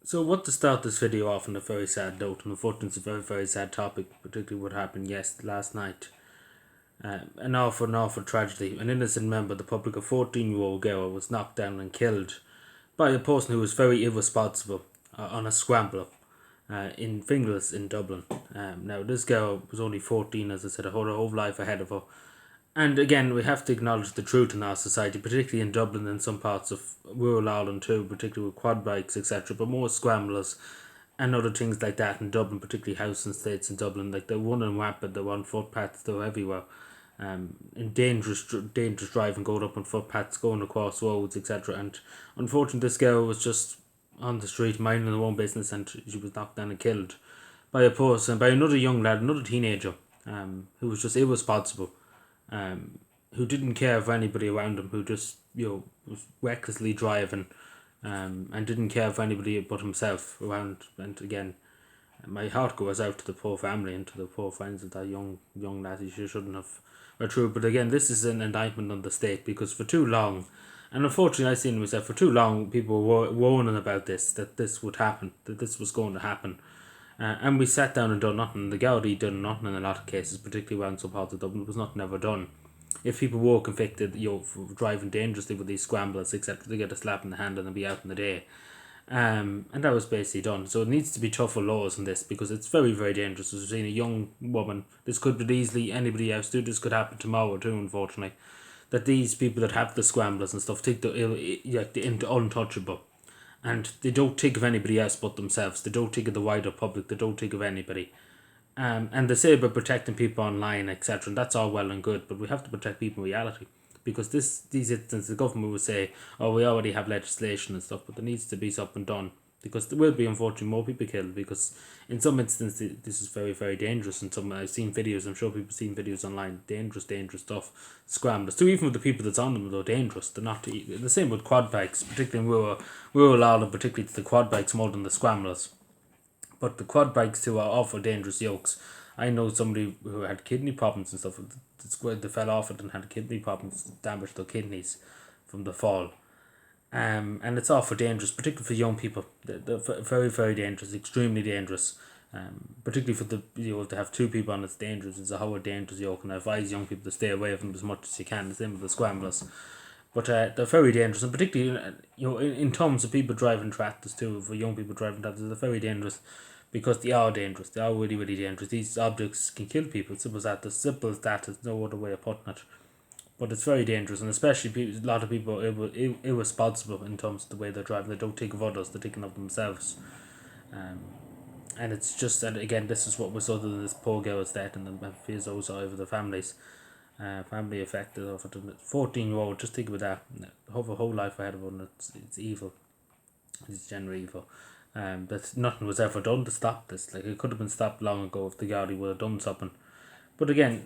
So I want to start this video off on a very sad note, and unfortunately it's a very, very sad topic, particularly what happened last night. An awful tragedy. An innocent member of the public, a 14-year-old girl, was knocked down and killed by a person who was very irresponsible on a scrambler in Finglas in Dublin. Now, this girl was only 14, as I said, her whole life ahead of her. And again, we have to acknowledge the truth in our society, particularly in Dublin and some parts of rural Ireland too, particularly with quad bikes, etc. But more scramblers and other things like that in Dublin, particularly housing estates in Dublin. Like they're running rapid, they're on footpaths, they're everywhere. In dangerous driving, going up on footpaths, going across roads, etc. And unfortunately, this girl was just on the street minding her own business, and she was knocked down and killed by a person, by another young lad, another teenager, who was just irresponsible, who didn't care for anybody around him, who just was recklessly driving, and didn't care for anybody but himself around. And again, my heart goes out to the poor family and to the poor friends of that young lad. He shouldn't have went through. But again, this is an indictment on the state, because for too long, and unfortunately I seen myself, for too long people were warning about this, that this would happen, that this was going to happen. And we sat down and done nothing. The Gardaí done nothing in a lot of cases, particularly around some parts of Dublin. There was nothing ever done. If people were convicted, for driving dangerously with these scramblers, etc., they get a slap in the hand and they'll be out in the day. And that was basically done. So it needs to be tougher laws on this, because it's very, very dangerous. As we've seen, a young woman, this could be easily anybody else too. This could happen tomorrow too, unfortunately. That these people that have the scramblers and stuff take the untouchable, and they don't think of anybody else but themselves. They don't think of the wider public. They don't think of anybody. And they say about protecting people online, etc. And that's all well and good, but we have to protect people in reality. Because these instances, the government will say, "Oh, we already have legislation and stuff," but there needs to be something done, because there will be unfortunately more people killed. Because in some instances, this is very, very dangerous. And some I've seen videos. I'm sure people have seen videos online. Dangerous stuff. Scramblers. So even with the people that's on them, they're dangerous. They're not the same with quad bikes, particularly in rural Ireland. Particularly to the quad bikes more than the scramblers. But the quad bikes too are awful dangerous yokes. I know somebody who had kidney problems and stuff. They fell off it and had kidney problems, damaged their kidneys from the fall. And it's awful dangerous, particularly for young people. They're very, very dangerous, extremely dangerous. Particularly for if they have two people on, it's dangerous. It's a whole dangerous yoke, and I advise young people to stay away from them as much as you can. The same with the scramblers. But they're very dangerous, and particularly in terms of people driving tractors too. For young people driving tractors, they're very dangerous, because they are dangerous. They are really, really dangerous. These objects can kill people. Simple as that. As simple as that. There's no other way of putting it. But it's very dangerous, and especially a lot of people are irresponsible in terms of the way they're driving. They don't think of others. They're thinking of themselves. Um, and it's just that, again, this is what resulted in this poor girl's death, and the fears also over the families. Family affected of it. 14-year-old, just think about that. Have a whole life ahead of her, and it's evil. It's generally evil. That nothing was ever done to stop this. Like, it could have been stopped long ago if the Gardaí would have done something. But again,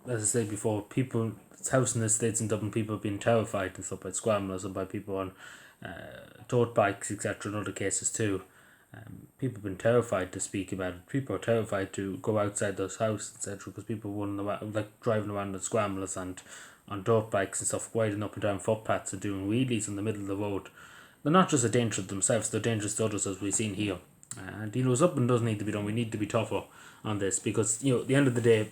as I said before, people, housing estates in Dublin, people have been terrified and stuff by scramblers and by people on tote bikes, etc. In other cases too. People have been terrified to speak about it. People are terrified to go outside their house, etc. Because people running around, like driving around in scramblers and on dirt bikes and stuff, riding up and down footpaths and doing wheelies in the middle of the road. They're not just a danger to themselves, they're dangerous to others, as we've seen here. And something does need to be done. We need to be tougher on this, because at the end of the day,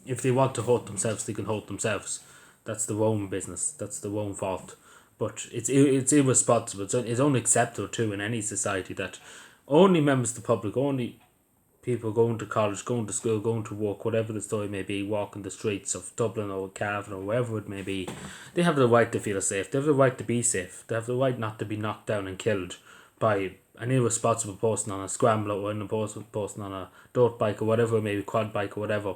if they want to hurt themselves, they can hurt themselves. That's their own business. That's their own fault. But it's irresponsible. It's unacceptable too in any society that only members of the public, only people going to college, going to school, going to work, whatever the story may be, walking the streets of Dublin or Cavan or wherever it may be, they have the right to feel safe. They have the right to be safe. They have the right not to be knocked down and killed by an irresponsible person on a scrambler, or an irresponsible person on a dirt bike or whatever it may be, quad bike or whatever.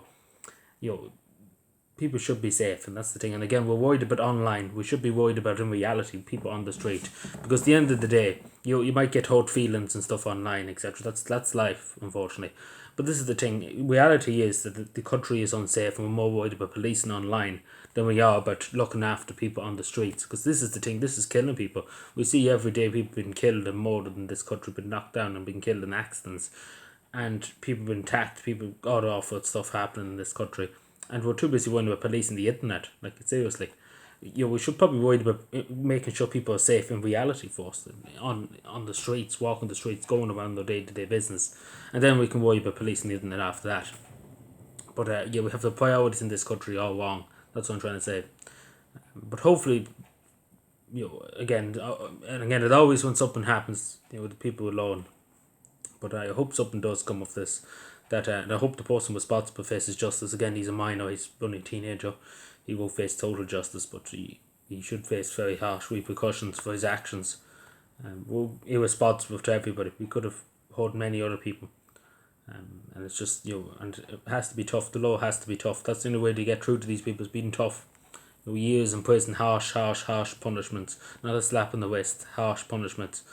People should be safe, and that's the thing. And again, we're worried about online. We should be worried about, in reality, people on the street, because at the end of the day, you might get hurt feelings and stuff online, etc. That's life, unfortunately. But this is the thing. Reality is that the country is unsafe, and we're more worried about policing online than we are about looking after people on the streets. Because this is the thing. This is killing people. We see every day people being killed and murdered in this country, been knocked down and being killed in accidents, and people being attacked. People, all awful stuff happening in this country. And we're too busy worrying about policing the internet. Like, seriously. we should probably worry about making sure people are safe in reality first, on the streets, walking the streets, going around their day-to-day business, and then we can worry about policing the internet after that. But we have the priorities in this country all wrong. That's what I'm trying to say. But hopefully, and again, it always when something happens, the people alone. But I hope something does come of this. And I hope the person responsible faces justice. Again, he's a minor, he's only a teenager. He won't face total justice, but he should face very harsh repercussions for his actions. We're irresponsible to everybody. We could have hurt many other people. And it's just, and it has to be tough. The law has to be tough. That's the only way to get through to these people, is being tough. Years in prison, harsh punishments, not a slap in the wrist, harsh punishments.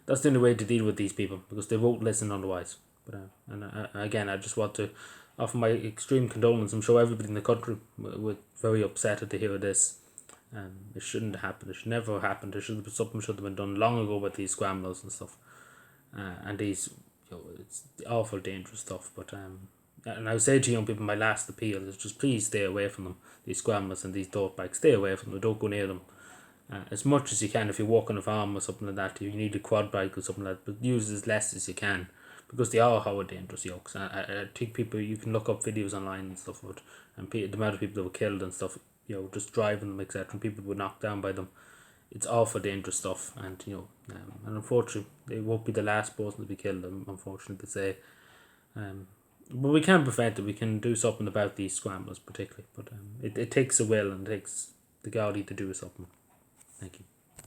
That's the only way to deal with these people, because they won't listen otherwise. But again, I just want to offer my extreme condolence. I'm sure everybody in the country was very upset to hear this. It shouldn't happen. It should never have happened. Something should have been done long ago with these scramblers and stuff. And these, it's awful dangerous stuff. But and I would say to young people, my last appeal is just please stay away from them. These scramblers and these dirt bikes, stay away from them. Don't go near them. As much as you can. If you're walking a farm or something like that, you need a quad bike or something like that, but use as less as you can, because they are how dangerous yokes. I think people, you can look up videos online and stuff, and the amount of people that were killed and stuff, just driving them, etc., and people were knocked down by them. It's awful dangerous stuff, and and unfortunately, they won't be the last person to be killed, unfortunately to say. But we can prevent it. We can do something about these scramblers particularly, but it takes a will and it takes the Gaudi to do something. Thank you.